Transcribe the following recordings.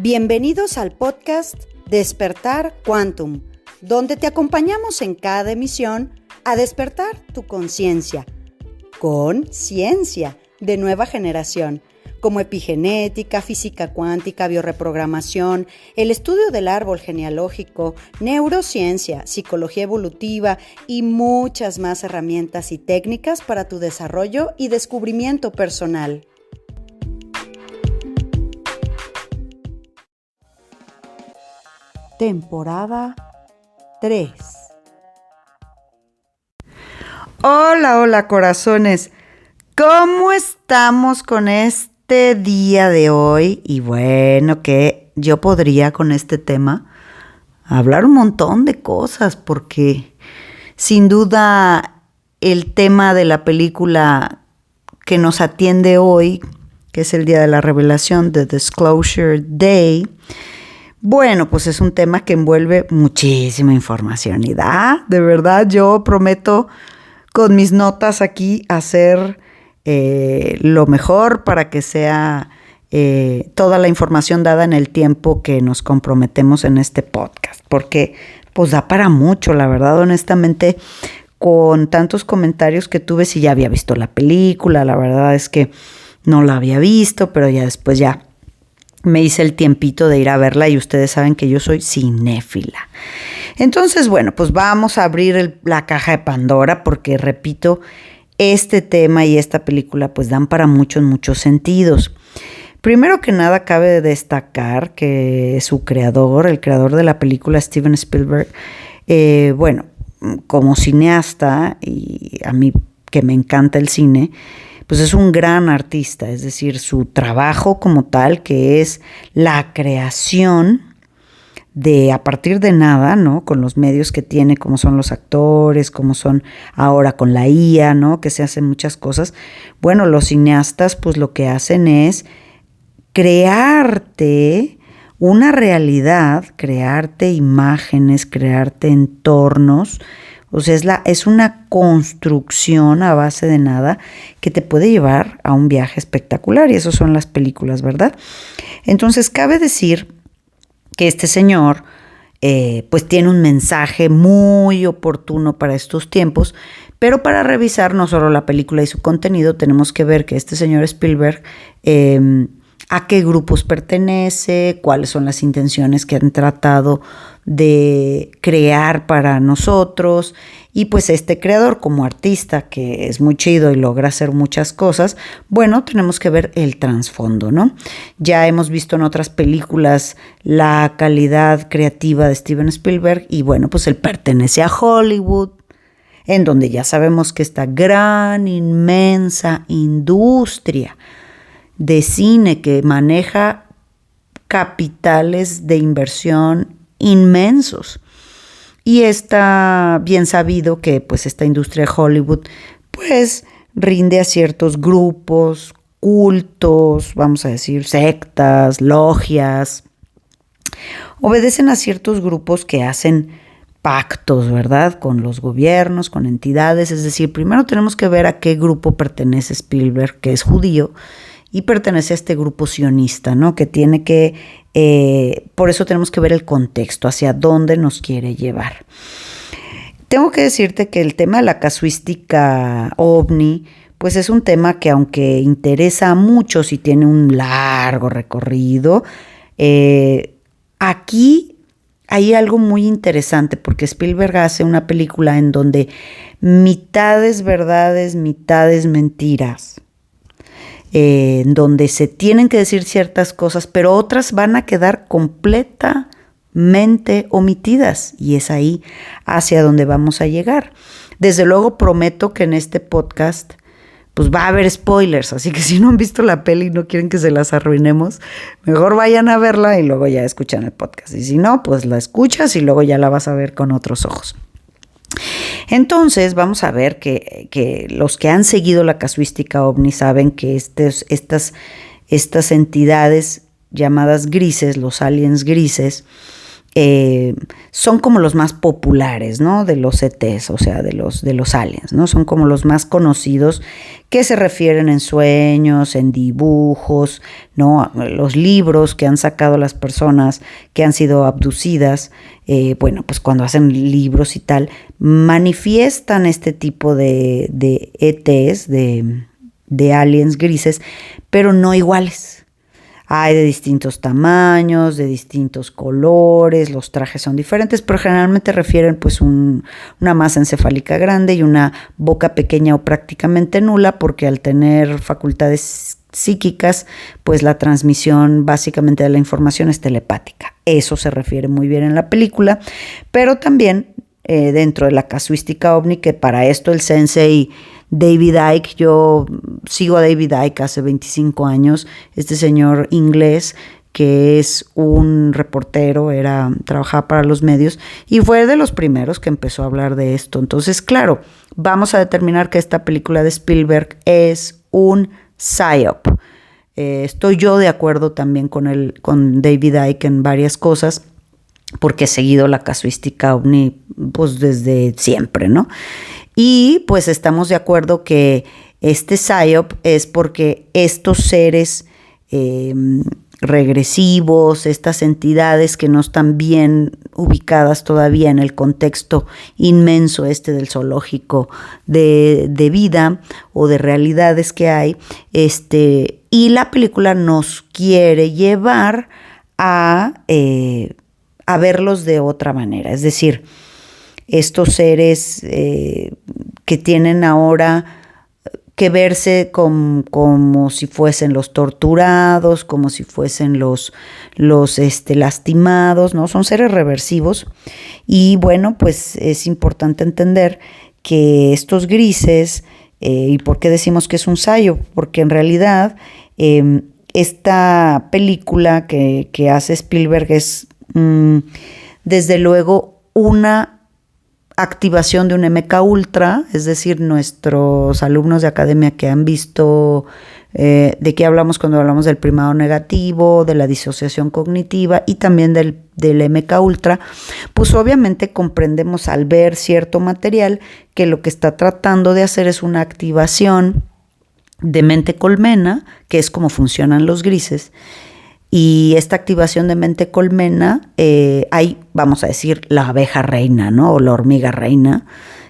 Bienvenidos al podcast Despertar Quantum, donde te acompañamos en cada emisión a despertar tu conciencia con ciencia de nueva generación, como epigenética, física cuántica, biorreprogramación, el estudio del árbol genealógico, neurociencia, psicología evolutiva y muchas más herramientas y técnicas para tu desarrollo y descubrimiento personal. Temporada 3. Hola corazones, ¿cómo estamos con este día de hoy? Y bueno, que yo podría con este tema hablar un montón de cosas, porque sin duda el tema de la película que nos atiende hoy, que es el Día de la Revelación, The Disclosure Day, bueno, pues es un tema que envuelve muchísima información y de verdad, yo prometo con mis notas aquí hacer lo mejor para que sea toda la información dada en el tiempo que nos comprometemos en este podcast, porque pues da para mucho, la verdad, honestamente, con tantos comentarios que tuve si ya había visto la película, la verdad es que no la había visto, pero ya después ya me hice el tiempito de ir a verla y ustedes saben que yo soy cinéfila. Entonces, bueno, pues vamos a abrir la caja de Pandora porque, repito, este tema y esta película pues dan para muchos sentidos. Primero que nada, cabe destacar que su creador, el creador de la película, Steven Spielberg, bueno, como cineasta, y a mí que me encanta el cine, pues es un gran artista, es decir, su trabajo como tal, que es la creación de a partir de nada, ¿no? Con los medios que tiene, como son los actores, como son ahora con la IA, ¿no? Que se hacen muchas cosas. Bueno, los cineastas pues lo que hacen es crearte una realidad, crearte imágenes, crearte entornos. O sea, es una construcción a base de nada que te puede llevar a un viaje espectacular, y eso son las películas, ¿verdad? Entonces, cabe decir que este señor pues tiene un mensaje muy oportuno para estos tiempos, pero para revisar no solo la película y su contenido, tenemos que ver que este señor Spielberg a qué grupos pertenece, cuáles son las intenciones que han tratado de crear para nosotros, y pues este creador como artista que es muy chido y logra hacer muchas cosas, bueno, tenemos que ver el trasfondo, ¿no? Ya hemos visto en otras películas la calidad creativa de Steven Spielberg y bueno, pues él pertenece a Hollywood, en donde ya sabemos que esta gran, inmensa industria de cine que maneja capitales de inversión inmensos. Y está bien sabido que pues esta industria de Hollywood pues rinde a ciertos grupos, cultos, vamos a decir, sectas, logias. Obedecen a ciertos grupos que hacen pactos, ¿verdad? Con los gobiernos, con entidades. Es decir, primero tenemos que ver a qué grupo pertenece Spielberg, que es judío, y pertenece a este grupo sionista, ¿no? Que tiene que, por eso tenemos que ver el contexto, hacia dónde nos quiere llevar. Tengo que decirte que el tema de la casuística ovni, pues es un tema que aunque interesa a muchos y tiene un largo recorrido, aquí hay algo muy interesante, porque Spielberg hace una película en donde mitades verdades, mitades mentiras, en donde se tienen que decir ciertas cosas, pero otras van a quedar completamente omitidas, y es ahí hacia donde vamos a llegar. Desde luego prometo que en este podcast pues va a haber spoilers, así que si no han visto la peli y no quieren que se las arruinemos, mejor vayan a verla y luego ya escuchan el podcast, y si no, pues la escuchas y luego ya la vas a ver con otros ojos. Entonces vamos a ver que los que han seguido la casuística ovni saben que estas entidades llamadas grises, los aliens grises, son como los más populares, ¿no? De los ETs, o sea, de los aliens, ¿no? Son como los más conocidos que se refieren en sueños, en dibujos, ¿no? Los libros que han sacado las personas que han sido abducidas, bueno, pues cuando hacen libros y tal, manifiestan este tipo de ETs, de aliens grises, pero no iguales. Hay de distintos tamaños, de distintos colores, los trajes son diferentes, pero generalmente refieren pues una masa encefálica grande y una boca pequeña o prácticamente nula, porque al tener facultades psíquicas, pues la transmisión básicamente de la información es telepática. Eso se refiere muy bien en la película, pero también dentro de la casuística ovni, que para esto el sensei David Icke, yo sigo a David Icke hace 25 años, este señor inglés que es un reportero, trabajaba para los medios y fue de los primeros que empezó a hablar de esto. Entonces, claro, vamos a determinar que esta película de Spielberg es un psyop. Estoy yo de acuerdo también con David Icke en varias cosas, porque he seguido la casuística ovni pues desde siempre, ¿no? Y pues estamos de acuerdo que este psyop es porque estos seres regresivos, estas entidades que no están bien ubicadas todavía en el contexto inmenso del zoológico de vida o de realidades que hay, y la película nos quiere llevar a verlos de otra manera, es decir, estos seres que tienen ahora que verse como si fuesen los torturados, como si fuesen los lastimados, ¿no? Son seres reversivos y bueno, pues es importante entender que estos grises, ¿y por qué decimos que es un psyop? Porque en realidad esta película que hace Spielberg es desde luego una activación de un MK Ultra, es decir, nuestros alumnos de academia que han visto de qué hablamos cuando hablamos del primado negativo, de la disociación cognitiva y también del MK Ultra, pues obviamente comprendemos al ver cierto material que lo que está tratando de hacer es una activación de mente colmena, que es como funcionan los grises. Y esta activación de mente colmena, hay, vamos a decir, la abeja reina, ¿no? O la hormiga reina,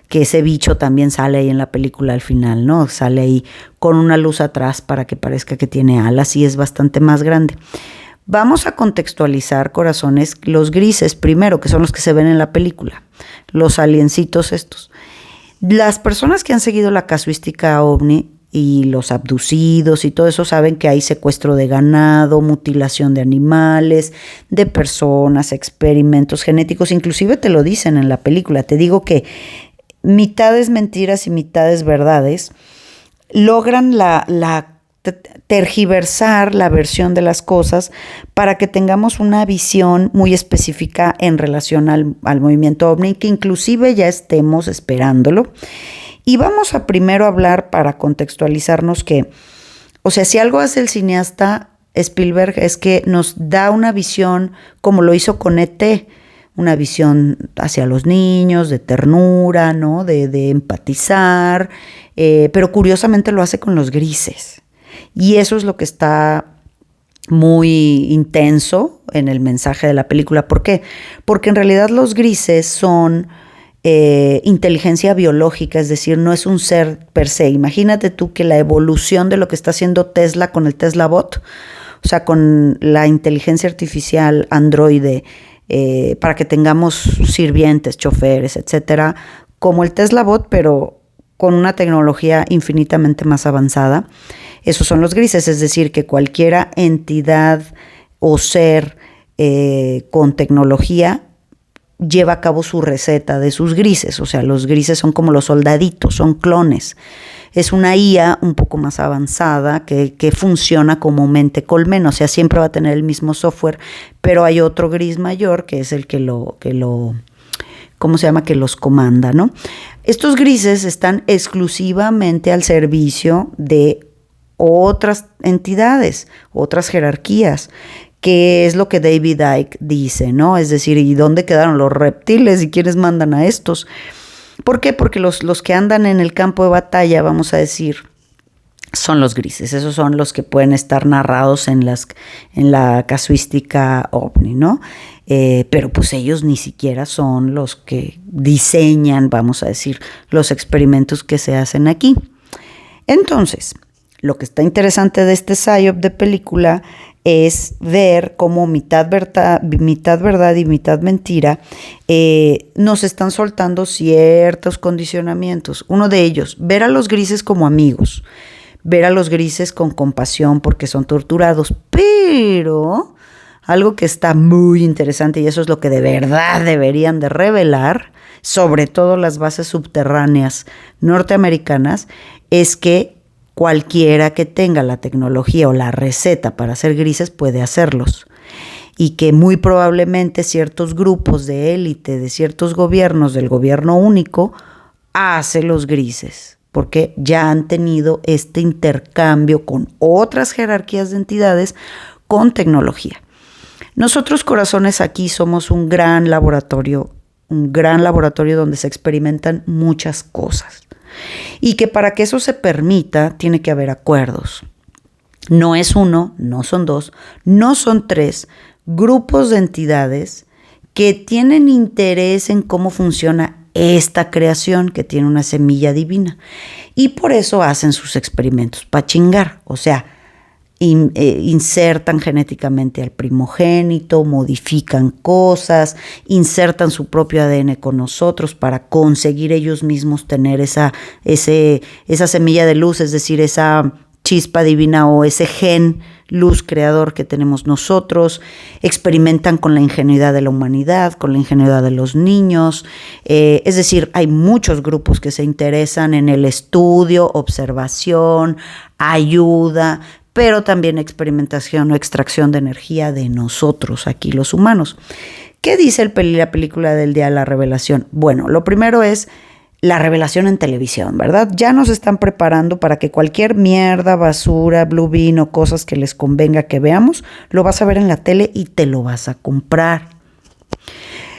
que ese bicho también sale ahí en la película al final, ¿no? Sale ahí con una luz atrás para que parezca que tiene alas y es bastante más grande. Vamos a contextualizar, corazones, los grises primero, que son los que se ven en la película, los aliencitos estos. Las personas que han seguido la casuística ovni y los abducidos y todo eso saben que hay secuestro de ganado, mutilación de animales, de personas, experimentos genéticos, inclusive te lo dicen en la película. Te digo que mitades mentiras y mitades verdades logran tergiversar la versión de las cosas para que tengamos una visión muy específica en relación al movimiento ovni, que inclusive ya estemos esperándolo. Y vamos a primero hablar para contextualizarnos que, o sea, si algo hace el cineasta Spielberg es que nos da una visión como lo hizo con E.T., una visión hacia los niños, de ternura, ¿no? De empatizar, pero curiosamente lo hace con los grises. Y eso es lo que está muy intenso en el mensaje de la película. ¿Por qué? Porque en realidad los grises son inteligencia biológica, es decir, no es un ser per se. Imagínate tú que la evolución de lo que está haciendo Tesla con el Tesla Bot, o sea, con la inteligencia artificial androide, para que tengamos sirvientes, choferes, etcétera, como el Tesla Bot, pero con una tecnología infinitamente más avanzada. Esos son los grises, es decir, que cualquiera entidad o ser con tecnología lleva a cabo su receta de sus grises. O sea, los grises son como los soldaditos, son clones. Es una IA un poco más avanzada que funciona como mente colmena, o sea, siempre va a tener el mismo software, pero hay otro gris mayor que es el que ¿cómo se llama? Que los comanda, ¿no? Estos grises están exclusivamente al servicio de otras entidades, otras jerarquías, que es lo que David Icke dice, ¿no? Es decir, ¿y dónde quedaron los reptiles y quiénes mandan a estos? ¿Por qué? Porque los que andan en el campo de batalla, vamos a decir, son los grises. Esos son los que pueden estar narrados en la casuística ovni, ¿no? Pero pues ellos ni siquiera son los que diseñan, vamos a decir, los experimentos que se hacen aquí. Entonces, lo que está interesante de este psyop de película es ver cómo mitad verdad y mitad mentira nos están soltando ciertos condicionamientos. Uno de ellos, ver a los grises como amigos, ver a los grises con compasión porque son torturados, pero algo que está muy interesante, y eso es lo que de verdad deberían de revelar, sobre todo las bases subterráneas norteamericanas, es que cualquiera que tenga la tecnología o la receta para hacer grises puede hacerlos. Y que muy probablemente ciertos grupos de élite de ciertos gobiernos, del gobierno único, hace los grises. Porque ya han tenido este intercambio con otras jerarquías de entidades con tecnología. Nosotros, corazones, aquí somos un gran laboratorio donde se experimentan muchas cosas. Y que para que eso se permita, tiene que haber acuerdos. No es uno, no son dos, no son tres grupos de entidades que tienen interés en cómo funciona esta creación que tiene una semilla divina. Y por eso hacen sus experimentos, para chingar. O sea, insertan genéticamente al primogénito, modifican cosas, insertan su propio ADN con nosotros para conseguir ellos mismos tener esa semilla de luz, es decir, esa chispa divina o ese gen luz creador que tenemos nosotros. Experimentan con la ingenuidad de la humanidad, con la ingenuidad de los niños. Es decir, hay muchos grupos que se interesan en el estudio, observación, ayuda, pero también experimentación o extracción de energía de nosotros, aquí los humanos. ¿Qué dice la película del Día de la Revelación? Bueno, lo primero es la revelación en televisión, ¿verdad? Ya nos están preparando para que cualquier mierda, basura, blue bean o cosas que les convenga que veamos, lo vas a ver en la tele y te lo vas a comprar.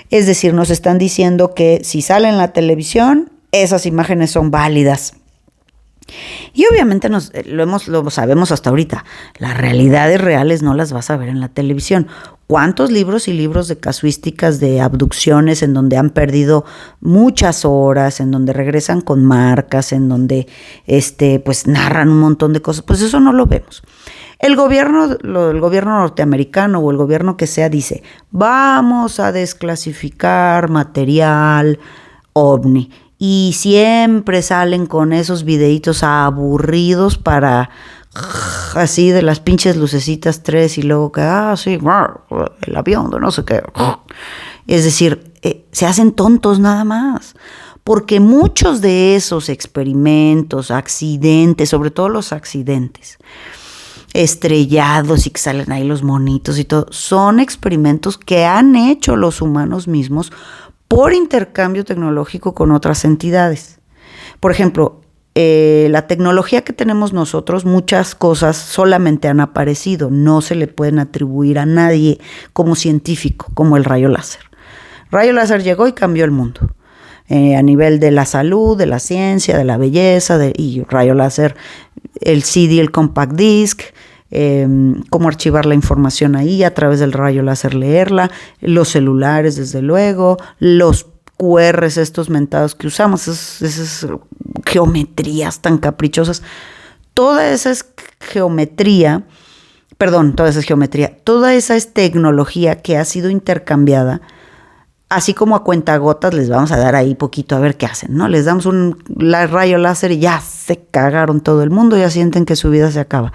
Es decir, nos están diciendo que si sale en la televisión, esas imágenes son válidas. Y obviamente lo sabemos hasta ahorita, las realidades reales no las vas a ver en la televisión. ¿Cuántos libros y libros de casuísticas de abducciones en donde han perdido muchas horas, en donde regresan con marcas, en donde pues narran un montón de cosas? Pues eso no lo vemos. El gobierno norteamericano o el gobierno que sea dice, vamos a desclasificar material ovni. Y siempre salen con esos videitos aburridos para así de las pinches lucecitas 3 y luego que, sí, el avión, no sé qué. Es decir, se hacen tontos nada más. Porque muchos de esos experimentos, accidentes, sobre todo los accidentes, estrellados y que salen ahí los monitos y todo, son experimentos que han hecho los humanos mismos por intercambio tecnológico con otras entidades. Por ejemplo, la tecnología que tenemos nosotros, muchas cosas solamente han aparecido, no se le pueden atribuir a nadie como científico, como el rayo láser. Rayo láser llegó y cambió el mundo, a nivel de la salud, de la ciencia, de la belleza, y rayo láser, el CD, el compact disc, cómo archivar la información ahí, a través del rayo láser leerla, los celulares desde luego, los QRs estos mentados que usamos, esas geometrías tan caprichosas, toda esa es tecnología que ha sido intercambiada, así como a cuentagotas les vamos a dar ahí poquito a ver qué hacen, ¿no? Les damos un rayo láser y ya se cagaron todo el mundo, ya sienten que su vida se acaba.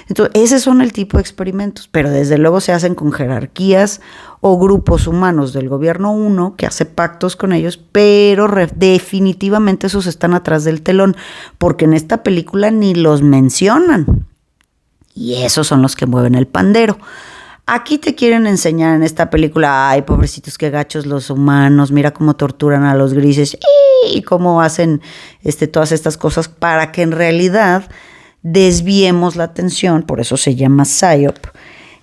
Entonces, ese son el tipo de experimentos, pero desde luego se hacen con jerarquías o grupos humanos del gobierno 1 que hace pactos con ellos, pero definitivamente esos están atrás del telón, porque en esta película ni los mencionan. Y esos son los que mueven el pandero. Aquí te quieren enseñar en esta película, ay, pobrecitos, qué gachos los humanos, mira cómo torturan a los grises y cómo hacen todas estas cosas para que en realidad desviemos la atención, por eso se llama psyop,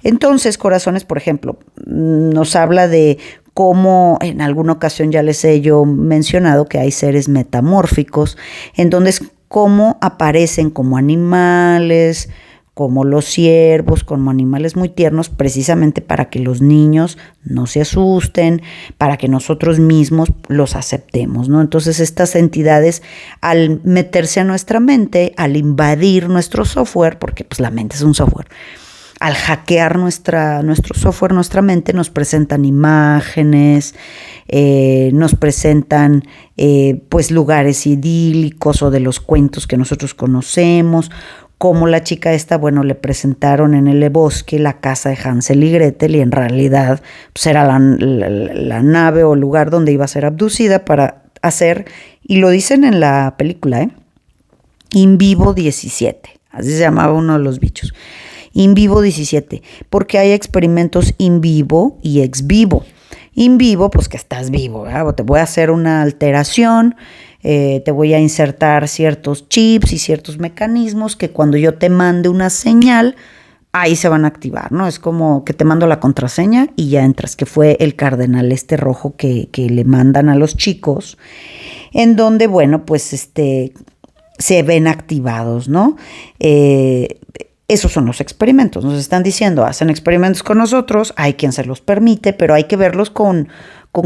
Entonces, corazones, por ejemplo, nos habla de cómo en alguna ocasión ya les he yo mencionado que hay seres metamórficos, en donde es cómo aparecen como animales, como los ciervos, como animales muy tiernos, precisamente para que los niños no se asusten, para que nosotros mismos los aceptemos, ¿no? Entonces estas entidades, al meterse a nuestra mente, al invadir nuestro software, porque pues la mente es un software, al hackear nuestro software, nuestra mente, nos presentan imágenes, nos presentan pues lugares idílicos o de los cuentos que nosotros conocemos, como la chica esta, bueno, le presentaron en el bosque la casa de Hansel y Gretel y en realidad pues era la nave o lugar donde iba a ser abducida para hacer, y lo dicen en la película, In Vivo 17, así se llamaba uno de los bichos. In Vivo 17, porque hay experimentos in vivo y ex vivo. In vivo, pues que estás vivo, ¿verdad? Te voy a hacer una alteración, te voy a insertar ciertos chips y ciertos mecanismos que cuando yo te mande una señal, ahí se van a activar, ¿no? Es como que te mando la contraseña y ya entras, que fue el cardenal rojo que le mandan a los chicos, en donde, bueno, pues se ven activados, ¿no? Esos son los experimentos. Nos están diciendo, hacen experimentos con nosotros, hay quien se los permite, pero hay que verlos con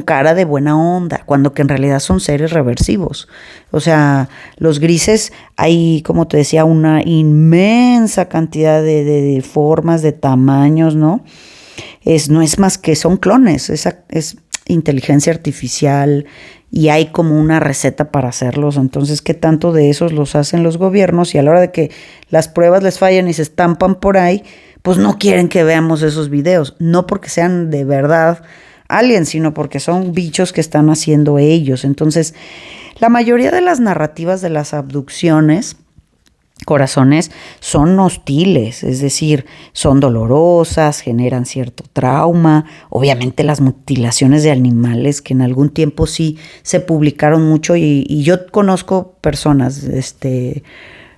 cara de buena onda, cuando que en realidad son seres reversivos. O sea, los grises, hay, como te decía, una inmensa cantidad de formas, de tamaños, ¿no? No es más que son clones, es inteligencia artificial, y hay como una receta para hacerlos. Entonces, ¿qué tanto de esos los hacen los gobiernos? Y a la hora de que las pruebas les fallan y se estampan por ahí, pues no quieren que veamos esos videos. No porque sean de verdad aliens, sino porque son bichos que están haciendo ellos. Entonces, la mayoría de las narrativas de las abducciones, corazones, son hostiles, es decir, son dolorosas, generan cierto trauma. Obviamente las mutilaciones de animales, que en algún tiempo sí se publicaron mucho, y yo conozco personas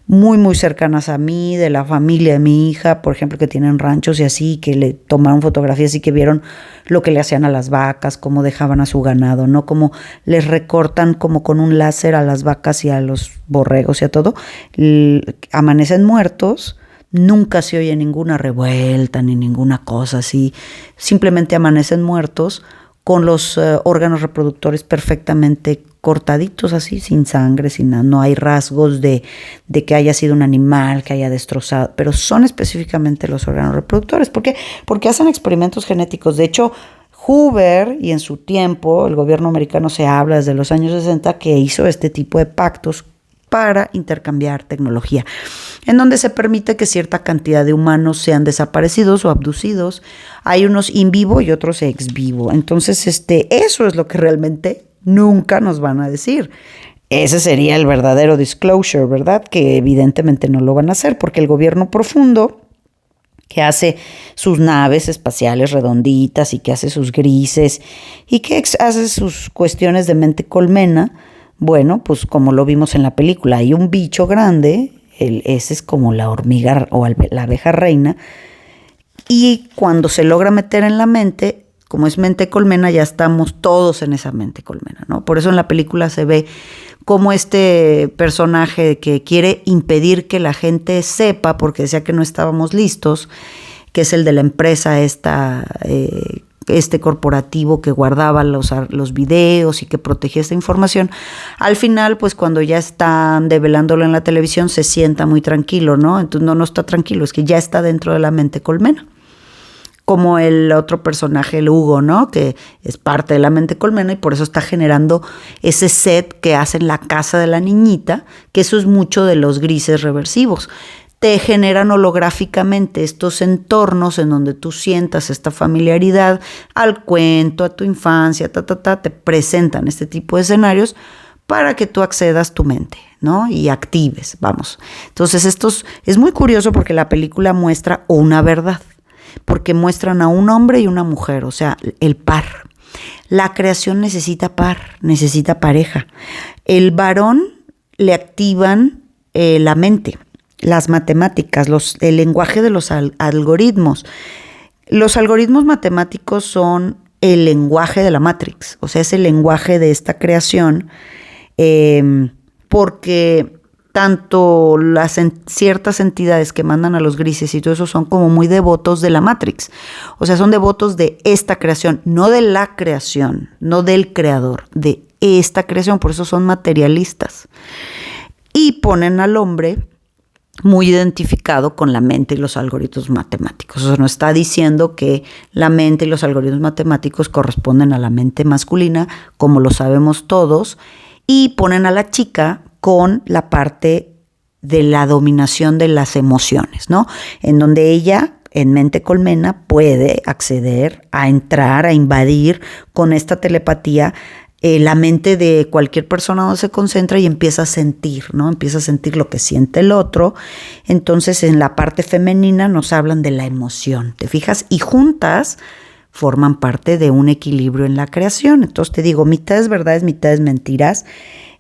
muy, muy cercanas a mí, de la familia de mi hija, por ejemplo, que tienen ranchos y así, que le tomaron fotografías y que vieron lo que le hacían a las vacas, cómo dejaban a su ganado, ¿no? Cómo les recortan como con un láser a las vacas y a los borregos y a todo. Amanecen muertos, nunca se oye ninguna revuelta ni ninguna cosa así, simplemente amanecen muertos con los órganos reproductores perfectamente cortaditos así, sin sangre, sin nada. No hay rasgos de que haya sido un animal que haya destrozado, pero son específicamente los órganos reproductores. ¿Por qué? Porque hacen experimentos genéticos. De hecho, Hoover, y en su tiempo, el gobierno americano, se habla desde los años 60 que hizo este tipo de pactos para intercambiar tecnología, en donde se permite que cierta cantidad de humanos sean desaparecidos o abducidos. Hay unos in vivo y otros ex vivo. Entonces, eso es lo que realmente nunca nos van a decir. Ese sería el verdadero disclosure, ¿verdad? Que evidentemente no lo van a hacer, porque el gobierno profundo, que hace sus naves espaciales redonditas y que hace sus grises y que hace sus cuestiones de mente colmena, bueno, pues como lo vimos en la película, hay un bicho grande, ese es como la hormiga o la abeja reina, y cuando se logra meter en la mente, como es mente colmena, ya estamos todos en esa mente colmena, ¿no? Por eso en la película se ve como este personaje que quiere impedir que la gente sepa, porque decía que no estábamos listos, que es el de la empresa corporativo que guardaba los videos y que protegía esta información. Al final, pues cuando ya están develándolo en la televisión, se sienta muy tranquilo, ¿no? Entonces no está tranquilo, es que ya está dentro de la mente colmena. Como el otro personaje, el Hugo, ¿no? Que es parte de la mente colmena y por eso está generando ese set que hace en la casa de la niñita, que eso es mucho de los grises reversivos. Te generan holográficamente estos entornos en donde tú sientas esta familiaridad al cuento, a tu infancia, te presentan este tipo de escenarios para que tú accedas tu mente, ¿no? Y actives, vamos. Entonces es muy curioso porque la película muestra una verdad, porque muestran a un hombre y una mujer, o sea, el par. La creación necesita par, necesita pareja. El varón le activan la mente, las matemáticas, el lenguaje de los algoritmos. Los algoritmos matemáticos son el lenguaje de la Matrix, o sea, es el lenguaje de esta creación, porque tanto ciertas entidades que mandan a los grises y todo eso son como muy devotos de la Matrix. O sea, son devotos de esta creación, no de la creación, no del creador, de esta creación, por eso son materialistas. Y ponen al hombre muy identificado con la mente y los algoritmos matemáticos. O sea, nos está diciendo que la mente y los algoritmos matemáticos corresponden a la mente masculina, como lo sabemos todos, y ponen a la chica con la parte de la dominación de las emociones, ¿no? En donde ella, en mente colmena, puede acceder a entrar, a invadir con esta telepatía la mente de cualquier persona donde se concentra y empieza a sentir, ¿no? Empieza a sentir lo que siente el otro. Entonces, en la parte femenina nos hablan de la emoción, ¿te fijas? Y juntas forman parte de un equilibrio en la creación. Entonces, te digo, mitades verdades, mitades mentiras.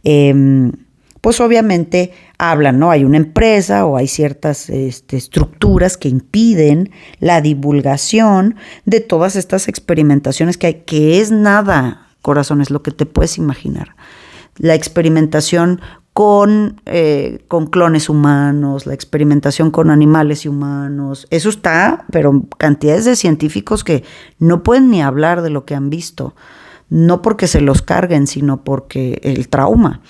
Pues obviamente hablan, ¿no? Hay una empresa o hay ciertas estructuras que impiden la divulgación de todas estas experimentaciones que hay, que es nada, corazón, es lo que te puedes imaginar. La experimentación con clones humanos, la experimentación con animales y humanos, eso está, pero cantidades de científicos que no pueden ni hablar de lo que han visto, no porque se los carguen, sino porque el trauma.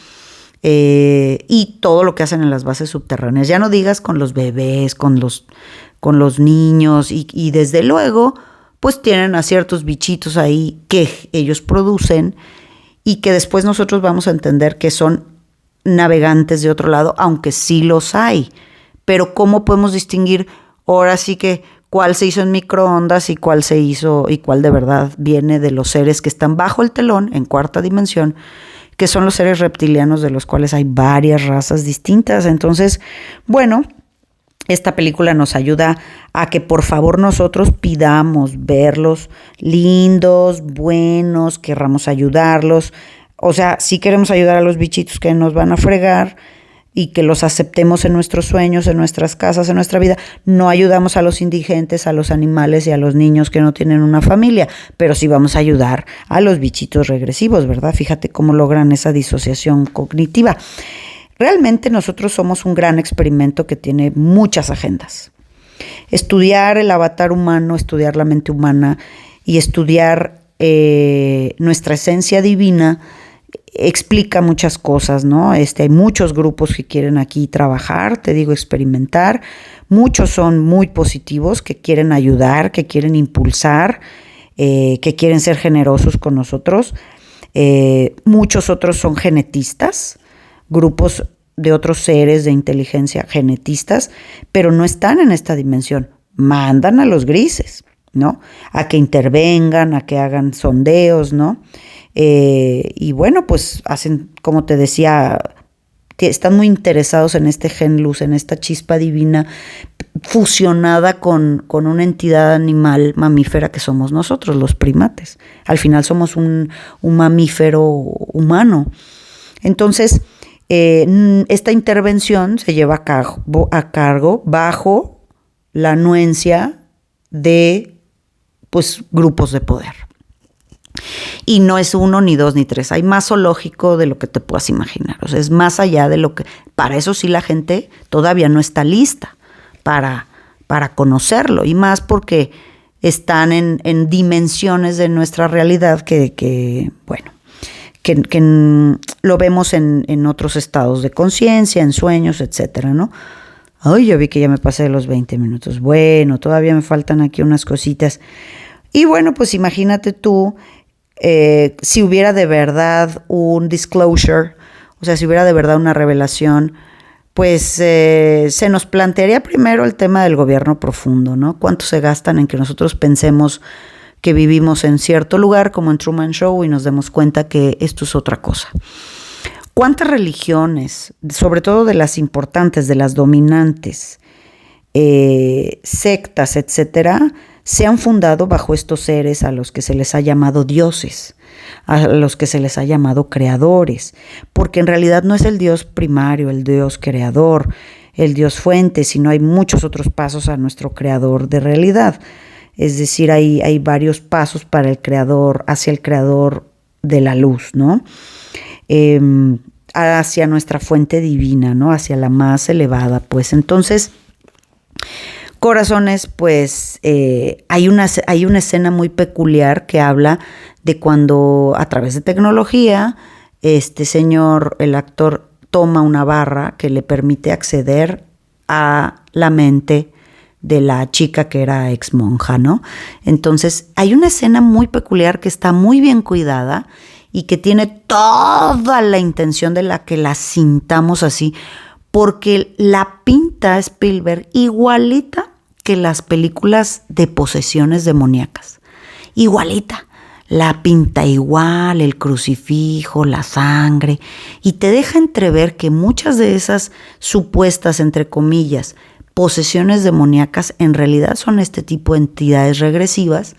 Y todo lo que hacen en las bases subterráneas, ya no digas con los bebés, con los niños y desde luego pues tienen a ciertos bichitos ahí que ellos producen y que después nosotros vamos a entender que son navegantes de otro lado, aunque sí los hay. Pero ¿cómo podemos distinguir ahora sí que cuál se hizo en microondas y cuál se hizo y cuál de verdad viene de los seres que están bajo el telón en cuarta dimensión, que son los seres reptilianos, de los cuales hay varias razas distintas? Entonces, bueno, esta película nos ayuda a que por favor nosotros pidamos verlos lindos, buenos, querramos ayudarlos. O sea, sí queremos ayudar a los bichitos que nos van a fregar y que los aceptemos en nuestros sueños, en nuestras casas, en nuestra vida. No ayudamos a los indigentes, a los animales y a los niños que no tienen una familia, pero sí vamos a ayudar a los bichitos regresivos, ¿verdad? Fíjate cómo logran esa disociación cognitiva. Realmente nosotros somos un gran experimento que tiene muchas agendas. Estudiar el avatar humano, estudiar la mente humana y estudiar nuestra esencia divina explica muchas cosas, ¿no? Hay muchos grupos que quieren aquí trabajar, te digo, experimentar. Muchos son muy positivos, que quieren ayudar, que quieren impulsar, que quieren ser generosos con nosotros. Muchos otros son genetistas, grupos de otros seres de inteligencia genetistas, pero no están en esta dimensión. Mandan a los grises, ¿no? A que intervengan, a que hagan sondeos, ¿no? Y bueno, pues hacen, como te decía, están muy interesados en este gen luz, en esta chispa divina fusionada con una entidad animal mamífera que somos nosotros, los primates. Al final somos un mamífero humano. Entonces, esta intervención se lleva a cargo bajo la anuencia de pues, grupos de poder. Y no es 1, ni 2, ni 3. Hay más zoológico de lo que te puedas imaginar. O sea, es más allá de lo que... Para eso sí la gente todavía no está lista para conocerlo. Y más porque están en dimensiones de nuestra realidad que lo vemos en otros estados de conciencia, en sueños, etcétera, ¿no? Ay, yo vi que ya me pasé de los 20 minutos. Bueno, todavía me faltan aquí unas cositas. Y bueno, pues imagínate tú, si hubiera de verdad un disclosure, o sea, si hubiera de verdad una revelación, pues se nos plantearía primero el tema del gobierno profundo, ¿no? ¿Cuánto se gastan en que nosotros pensemos que vivimos en cierto lugar, como en Truman Show, y nos demos cuenta que esto es otra cosa? ¿Cuántas religiones, sobre todo de las importantes, de las dominantes, sectas, etcétera, se han fundado bajo estos seres a los que se les ha llamado dioses, a los que se les ha llamado creadores? Porque en realidad no es el Dios primario, el Dios creador, el Dios fuente, sino hay muchos otros pasos a nuestro creador de realidad. Es decir, hay varios pasos para el creador, hacia el creador de la luz, ¿no? Hacia nuestra fuente divina, ¿no? Hacia la más elevada, pues. Entonces, corazones, pues hay una escena muy peculiar que habla de cuando a través de tecnología este señor, el actor, toma una barra que le permite acceder a la mente de la chica que era ex monja, ¿no? Entonces hay una escena muy peculiar que está muy bien cuidada y que tiene toda la intención de la que la sintamos así, porque la pinta Spielberg igualita que las películas de posesiones demoníacas. Igualita. La pinta igual, el crucifijo, la sangre, y te deja entrever que muchas de esas supuestas, entre comillas, posesiones demoníacas en realidad son este tipo de entidades regresivas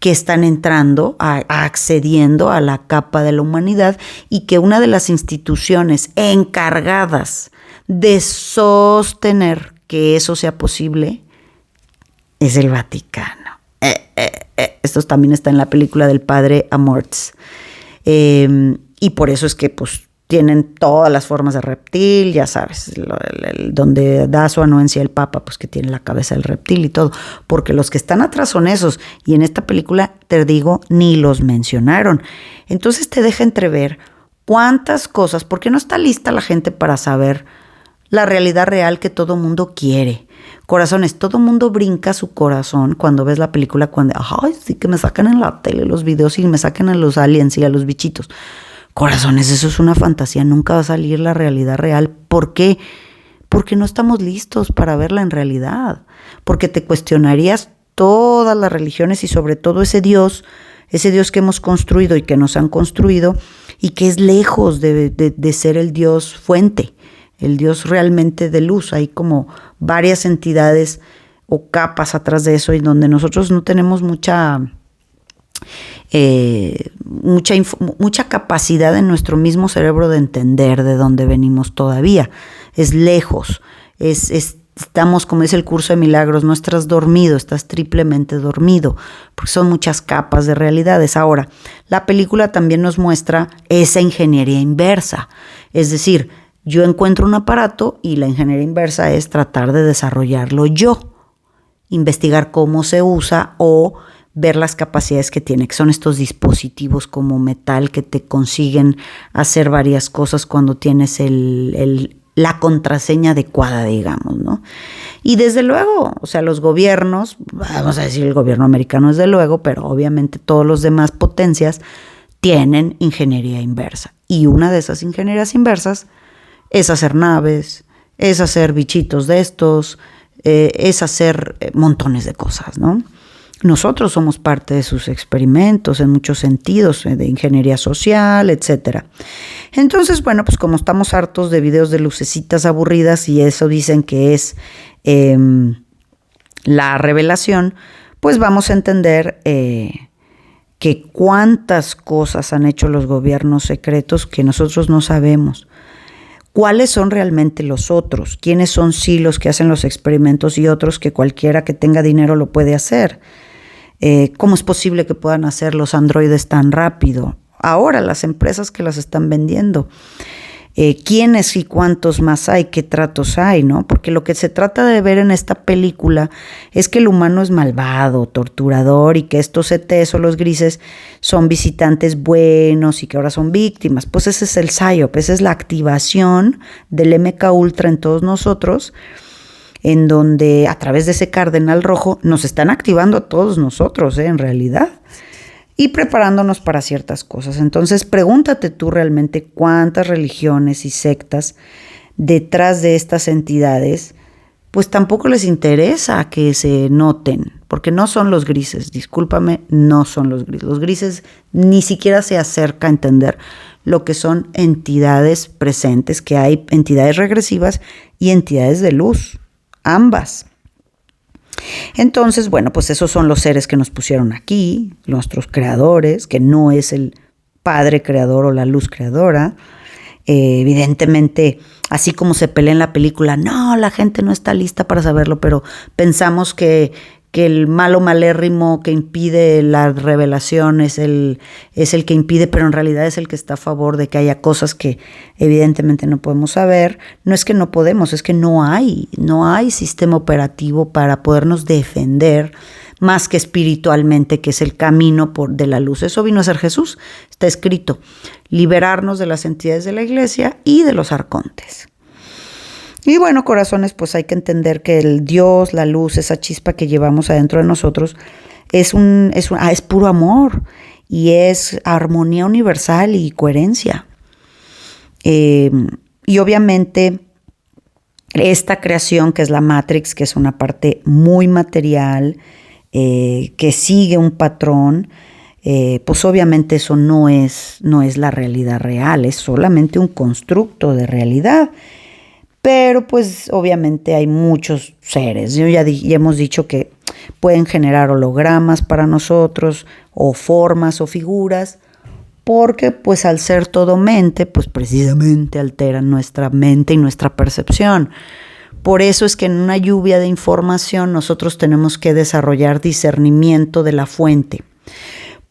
que están entrando, accediendo a la capa de la humanidad, y que una de las instituciones encargadas de sostener que eso sea posible es el Vaticano. Esto también está en la película del padre Amorth. Y por eso es que pues tienen todas las formas de reptil, ya sabes, donde da su anuencia el Papa, pues que tiene la cabeza del reptil y todo, porque los que están atrás son esos, y en esta película, te digo, ni los mencionaron. Entonces te deja entrever cuántas cosas, porque no está lista la gente para saber la realidad real que todo mundo quiere. Corazones, todo mundo brinca su corazón cuando ves la película, cuando, ay, sí, que me sacan en la tele los videos y me sacan a los aliens y a los bichitos. Corazones, eso es una fantasía, nunca va a salir la realidad real. ¿Por qué? Porque no estamos listos para verla en realidad. Porque te cuestionarías todas las religiones y sobre todo ese Dios que hemos construido y que nos han construido y que es lejos de ser el Dios fuente, el Dios realmente de luz. Hay como varias entidades o capas atrás de eso y donde nosotros no tenemos mucha capacidad en nuestro mismo cerebro de entender de dónde venimos todavía. Es lejos, estamos, como dice el curso de milagros, no estás dormido, estás triplemente dormido, porque son muchas capas de realidades. Ahora, la película también nos muestra esa ingeniería inversa, es decir, yo encuentro un aparato y la ingeniería inversa es tratar de desarrollarlo yo, investigar cómo se usa o ver las capacidades que tiene, que son estos dispositivos como metal que te consiguen hacer varias cosas cuando tienes la contraseña adecuada, digamos, ¿no? Y desde luego, o sea, los gobiernos, vamos a decir el gobierno americano desde luego, pero obviamente todos los demás potencias tienen ingeniería inversa. Y una de esas ingenierías inversas es hacer naves, es hacer bichitos de estos, es hacer montones de cosas, ¿no? Nosotros somos parte de sus experimentos en muchos sentidos, de ingeniería social, etc. Entonces, bueno, pues como estamos hartos de videos de lucecitas aburridas y eso dicen que es la revelación, pues vamos a entender que cuántas cosas han hecho los gobiernos secretos que nosotros no sabemos. ¿Cuáles son realmente los otros? ¿Quiénes son sí los que hacen los experimentos y otros que cualquiera que tenga dinero lo puede hacer? ¿Cómo es posible que puedan hacer los androides tan rápido? Ahora las empresas que las están vendiendo. ¿Quiénes y cuántos más hay? ¿Qué tratos hay? ¿No? Porque lo que se trata de ver en esta película es que el humano es malvado, torturador y que estos ETs o los grises son visitantes buenos y que ahora son víctimas. Pues ese es el PSYOP, esa es la activación del MK Ultra en todos nosotros, en donde a través de ese cardenal rojo nos están activando a todos nosotros, en realidad, y preparándonos para ciertas cosas. Entonces, pregúntate tú realmente cuántas religiones y sectas detrás de estas entidades, pues tampoco les interesa que se noten, porque no son los grises, discúlpame, no son los grises. Los grises ni siquiera se acerca a entender lo que son entidades presentes, que hay entidades regresivas y entidades de luz, ambas. Entonces, bueno, pues esos son los seres que nos pusieron aquí, nuestros creadores, que no es el Padre creador o la luz creadora. Evidentemente, así como se pelea en la película, no, la gente no está lista para saberlo, pero pensamos que que el malo malérrimo que impide la revelación es el que impide, pero en realidad es el que está a favor de que haya cosas que evidentemente no podemos saber. No es que no podemos, es que no hay sistema operativo para podernos defender más que espiritualmente, que es el camino de la luz. Eso vino a ser Jesús, está escrito, liberarnos de las entidades de la iglesia y de los arcontes. Y bueno, corazones, pues hay que entender que el Dios, la luz, esa chispa que llevamos adentro de nosotros es puro amor y es armonía universal y coherencia. Y obviamente esta creación que es la Matrix, que es una parte muy material, que sigue un patrón, pues obviamente eso no es la realidad real, es solamente un constructo de realidad. Pero pues obviamente hay muchos seres. Ya hemos dicho que pueden generar hologramas para nosotros, o formas o figuras, porque pues al ser todo mente, pues precisamente alteran nuestra mente y nuestra percepción. Por eso es que en una lluvia de información nosotros tenemos que desarrollar discernimiento de la fuente.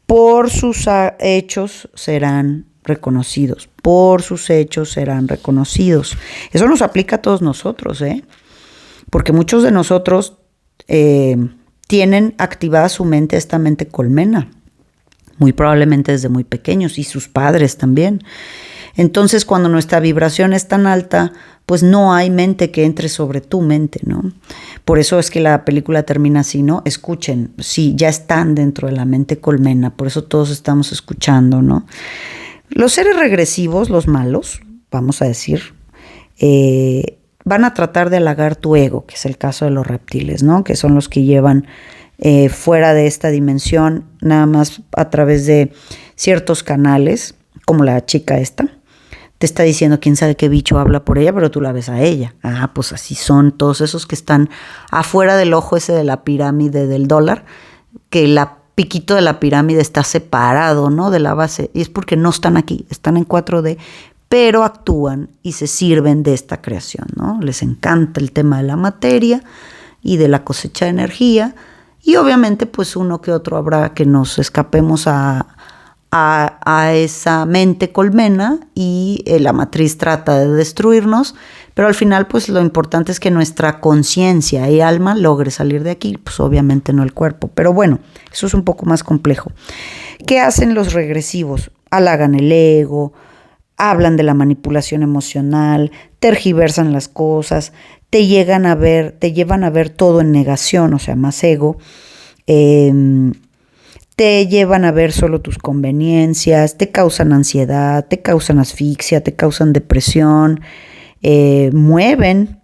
Por sus hechos serán reconocidos, por sus hechos serán reconocidos. Eso nos aplica a todos nosotros, porque muchos de nosotros tienen activada su mente, esta mente colmena, muy probablemente desde muy pequeños, y sus padres también. Entonces, cuando nuestra vibración es tan alta, pues no hay mente que entre sobre tu mente, ¿no? Por eso es que la película termina así, ¿no? Escuchen, sí, ya están dentro de la mente colmena, por eso todos estamos escuchando, ¿no? Los seres regresivos, los malos, vamos a decir, van a tratar de halagar tu ego, que es el caso de los reptiles, ¿no? Que son los que llevan fuera de esta dimensión, nada más a través de ciertos canales, como la chica esta. Te está diciendo quién sabe qué bicho habla por ella, pero tú la ves a ella. Ah, pues así son todos esos que están afuera del ojo ese de la pirámide del dólar, que la piquito de la pirámide está separado, ¿no?, de la base, y es porque no están aquí, están en 4D, pero actúan y se sirven de esta creación, ¿no? Les encanta el tema de la materia y de la cosecha de energía, y obviamente pues uno que otro habrá que nos escapemos a esa mente colmena y la matriz trata de destruirnos, pero al final pues lo importante es que nuestra conciencia y alma logre salir de aquí, pues obviamente no el cuerpo, pero bueno, eso es un poco más complejo. ¿Qué hacen los regresivos? Halagan el ego, hablan de la manipulación emocional, tergiversan las cosas, te llevan a ver todo en negación, o sea, más ego, te llevan a ver solo tus conveniencias, te causan ansiedad, te causan asfixia, te causan depresión, mueven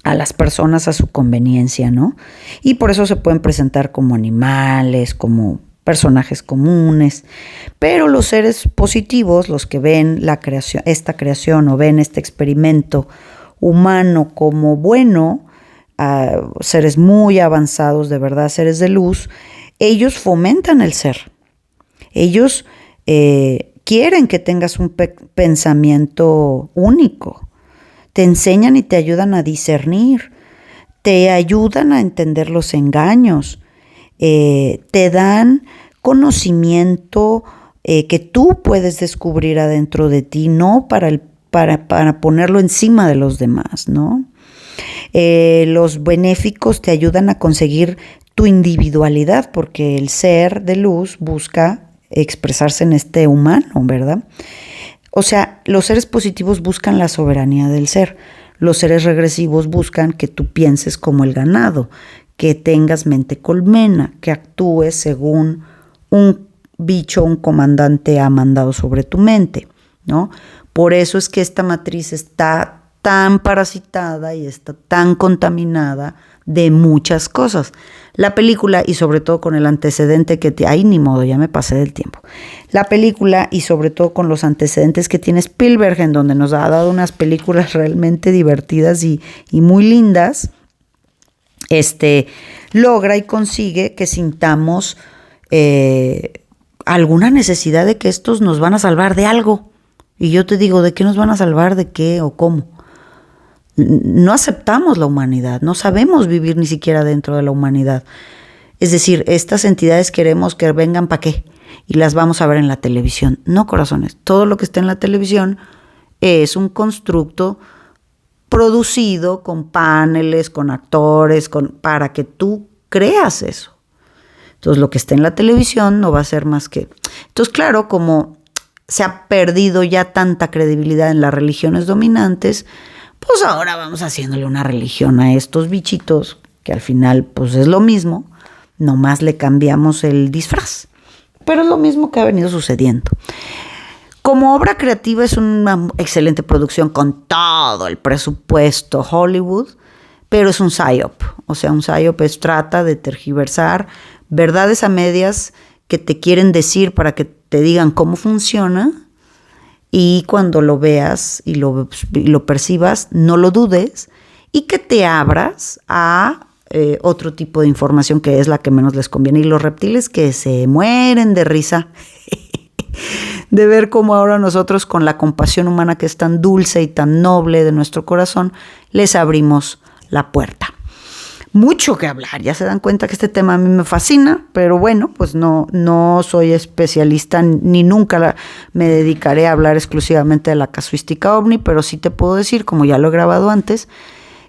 a las personas a su conveniencia, ¿no? Y por eso se pueden presentar como animales, como personajes comunes, pero los seres positivos, los que ven esta creación o ven este experimento humano como bueno, seres muy avanzados, de verdad, seres de luz, ellos fomentan el ser. Ellos quieren que tengas un pensamiento único. Te enseñan y te ayudan a discernir. Te ayudan a entender los engaños. Te dan conocimiento que tú puedes descubrir adentro de ti, no para ponerlo encima de los demás, ¿no? Los benéficos te ayudan a conseguir tu individualidad, porque el ser de luz busca expresarse en este humano, ¿verdad? O sea, los seres positivos buscan la soberanía del ser. Los seres regresivos buscan que tú pienses como el ganado, que tengas mente colmena, que actúes según un bicho, un comandante ha mandado sobre tu mente, ¿no? Por eso es que esta matriz está tan parasitada y está tan contaminada de muchas cosas. La película, y sobre todo con el antecedente ay, ni modo, ya me pasé del tiempo. La película, y sobre todo con los antecedentes que tiene Spielberg, en donde nos ha dado unas películas realmente divertidas y muy lindas, logra y consigue que sintamos alguna necesidad de que estos nos van a salvar de algo. Y yo te digo, ¿de qué nos van a salvar? ¿De qué o cómo? No aceptamos la humanidad, no sabemos vivir ni siquiera dentro de la humanidad. Es decir, estas entidades queremos que vengan ¿para qué? Y las vamos a ver en la televisión. No, corazones, todo lo que está en la televisión es un constructo producido con paneles, con actores, para que tú creas eso. Entonces, lo que está en la televisión no va a ser más que... Entonces, claro, como se ha perdido ya tanta credibilidad en las religiones dominantes, pues ahora vamos haciéndole una religión a estos bichitos, que al final pues es lo mismo, nomás le cambiamos el disfraz. Pero es lo mismo que ha venido sucediendo. Como obra creativa es una excelente producción con todo el presupuesto Hollywood, pero es un psyop. O sea, un psyop trata de tergiversar verdades a medias que te quieren decir para que te digan cómo funciona, y cuando lo veas y lo percibas, no lo dudes y que te abras a otro tipo de información que es la que menos les conviene. Y los reptiles que se mueren de risa de ver cómo ahora nosotros, con la compasión humana que es tan dulce y tan noble de nuestro corazón, les abrimos la puerta. Mucho que hablar, ya se dan cuenta que este tema a mí me fascina, pero bueno, pues no soy especialista ni nunca me dedicaré a hablar exclusivamente de la casuística ovni, pero sí te puedo decir, como ya lo he grabado antes,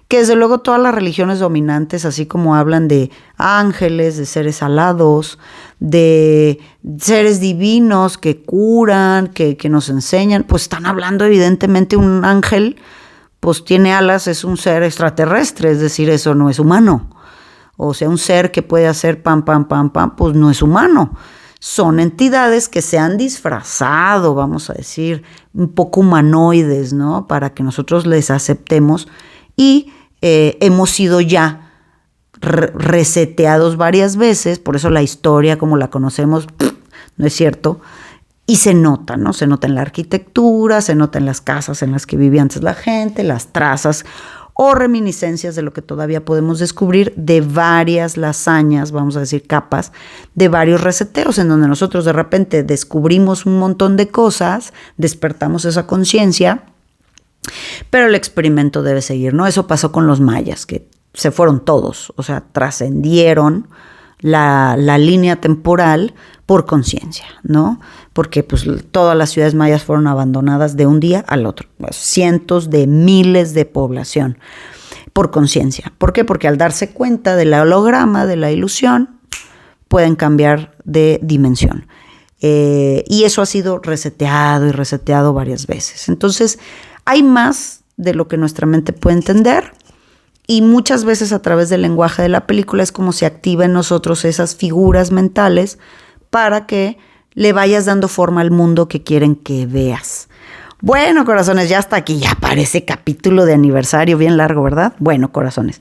que desde luego todas las religiones dominantes, así como hablan de ángeles, de seres alados, de seres divinos que curan, que nos enseñan, pues están hablando evidentemente un ángel, pues tiene alas, es un ser extraterrestre, es decir, eso no es humano. O sea, un ser que puede hacer pam, pam, pam, pam, pues no es humano. Son entidades que se han disfrazado, vamos a decir, un poco humanoides, ¿no? Para que nosotros les aceptemos, y hemos sido ya reseteados varias veces, por eso la historia como la conocemos, no es cierto. Y se nota, ¿no? Se nota en la arquitectura, se nota en las casas en las que vivía antes la gente, las trazas o reminiscencias de lo que todavía podemos descubrir de varias lasañas, vamos a decir capas, de varios reseteos, en donde nosotros de repente descubrimos un montón de cosas, despertamos esa conciencia, pero el experimento debe seguir, ¿no? Eso pasó con los mayas, que se fueron todos, o sea, trascendieron la línea temporal por conciencia, ¿no? Porque pues todas las ciudades mayas fueron abandonadas de un día al otro, pues, cientos de miles de población por conciencia. ¿Por qué? Porque al darse cuenta del holograma, de la ilusión, pueden cambiar de dimensión. Y eso ha sido reseteado y reseteado varias veces. Entonces, hay más de lo que nuestra mente puede entender. Y muchas veces a través del lenguaje de la película es como se activa en nosotros esas figuras mentales para que le vayas dando forma al mundo que quieren que veas. Bueno, corazones, ya hasta aquí, ya parece capítulo de aniversario bien largo, ¿verdad? Bueno, corazones,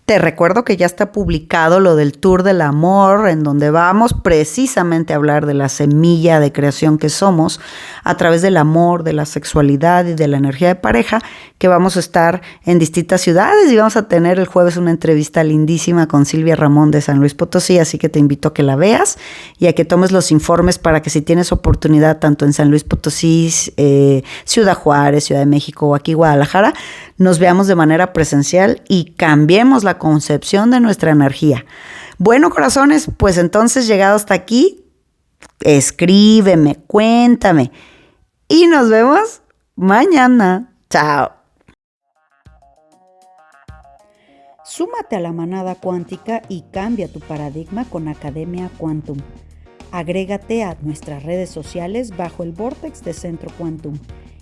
te recuerdo que ya está publicado lo del Tour del Amor, en donde vamos precisamente a hablar de la semilla de creación que somos a través del amor, de la sexualidad y de la energía de pareja, que vamos a estar en distintas ciudades y vamos a tener el jueves una entrevista lindísima con Silvia Ramón de San Luis Potosí, así que te invito a que la veas y a que tomes los informes para que si tienes oportunidad tanto en San Luis Potosí, Ciudad Juárez, Ciudad de México o aquí Guadalajara, nos veamos de manera presencial y cambiemos la concepción de nuestra energía. Bueno, corazones, pues entonces llegado hasta aquí, escríbeme, cuéntame y nos vemos mañana. Chao. Súmate a la manada cuántica y cambia tu paradigma con Academia Quantum. Agrégate a nuestras redes sociales bajo el vórtex de Centro Quantum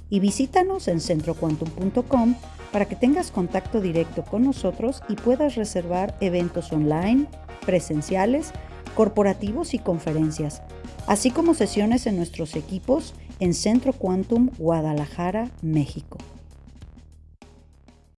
y visítanos en centroquantum.com para que tengas contacto directo con nosotros y puedas reservar eventos online, presenciales, corporativos y conferencias, así como sesiones en nuestros equipos en Centro Quantum, Guadalajara, México.